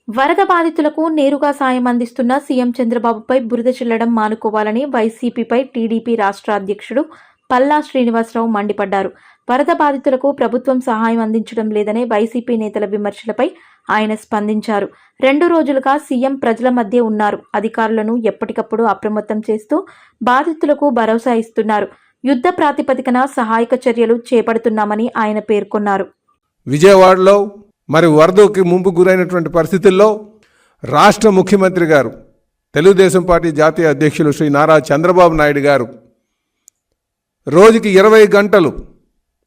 వరద బాధితులకు నేరుగా సాయం అందిస్తున్న సీఎం చంద్రబాబుపై బురద చల్లడం మానుకోవాలని వైసీపీపై టీడీపీ రాష్ట్ర అధ్యక్షుడు పల్లా శ్రీనివాసరావు మండిపడ్డారు. వరద బాధితులకు ప్రభుత్వం సహాయం అందించడం లేదనే వైసీపీ నేతల విమర్శలపై ఆయన స్పందించారు. 2 రోజులుగా సీఎం ప్రజల మధ్య ఉన్నారు. అధికారులను ఎప్పటికప్పుడు అప్రమత్తం చేస్తూ బాధితులకు భరోసా ఇస్తున్నారు. యుద్ధ ప్రాతిపదికన సహాయక చర్యలు చేపడుతున్నామని ఆయన పేర్కొన్నారు. విజయవాడలో మరి వరదకి ముంపు గురైనటువంటి పరిస్థితుల్లో రాష్ట్ర ముఖ్యమంత్రి గారు, తెలుగుదేశం పార్టీ జాతీయ అధ్యక్షులు శ్రీ నారా చంద్రబాబు నాయుడు గారు రోజుకి 20 గంటలు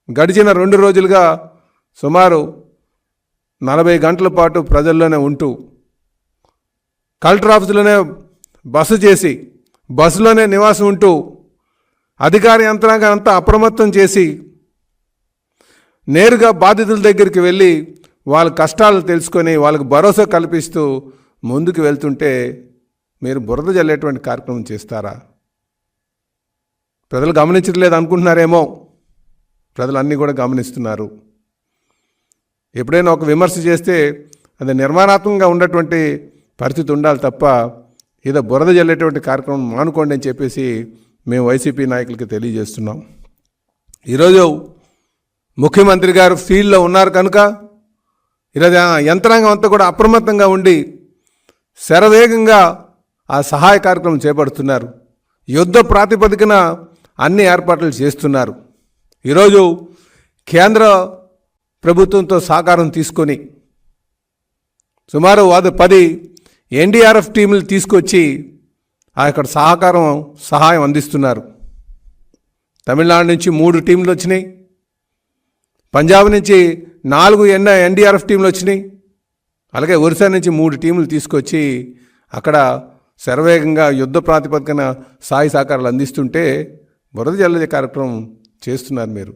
గడిచిన 2 రోజులుగా సుమారు 40 గంటల పాటు ప్రజల్లోనే ఉంటూ కలెక్టర్ ఆఫీసులోనే బస చేసి బస్సులోనే నివాసం ఉంటూ అధికార యంత్రాంగం అంతా అప్రమత్తం చేసి నేరుగా బాధితుల దగ్గరికి వెళ్ళి వాళ్ళ కష్టాలు తెలుసుకొని వాళ్ళకు భరోసా కల్పిస్తూ ముందుకు వెళ్తుంటే మీరు బురద జల్లేటువంటి కార్యక్రమం చేస్తారా? ప్రజలు గమనించట్లేదు అనుకుంటున్నారేమో. ప్రజలు అన్నీ కూడా గమనిస్తున్నారు. ఎప్పుడైనా ఒక విమర్శ చేస్తే అది నిర్మాణాత్మకంగా ఉన్నటువంటి పరిస్థితి ఉండాలి తప్ప ఏదో బురద జల్లేటువంటి కార్యక్రమం మానుకోండి అని చెప్పేసి మేము వైసీపీ నాయకులకి తెలియజేస్తున్నాం. ఈరోజు ముఖ్యమంత్రి గారు ఫీల్డ్లో ఉన్నారు కనుక ఈరోజు యంత్రాంగం అంతా కూడా అప్రమత్తంగా ఉండి శరవేగంగా ఆ సహాయ కార్యక్రమం చేపడుతున్నారు. యుద్ధ ప్రాతిపదికన అన్ని ఏర్పాట్లు చేస్తున్నారు. ఈరోజు కేంద్ర ప్రభుత్వంతో సహకారం తీసుకొని సుమారు 10 ఎన్డీఆర్ఎఫ్ టీములు తీసుకొచ్చి అక్కడ సహాయం అందిస్తున్నారు. తమిళనాడు నుంచి 3 టీంలు వచ్చినాయి. పంజాబ్ నుంచి 4 ఎన్డీఆర్ఎఫ్ టీంలు వచ్చినాయి. అలాగే ఒరిస్సా నుంచి 3 టీంలు తీసుకొచ్చి అక్కడ శరవేగంగా యుద్ధ ప్రాతిపదికన సహాయ సహకారాలు అందిస్తుంటే బురద జల్లే కార్యక్రమం చేస్తున్నారు మీరు.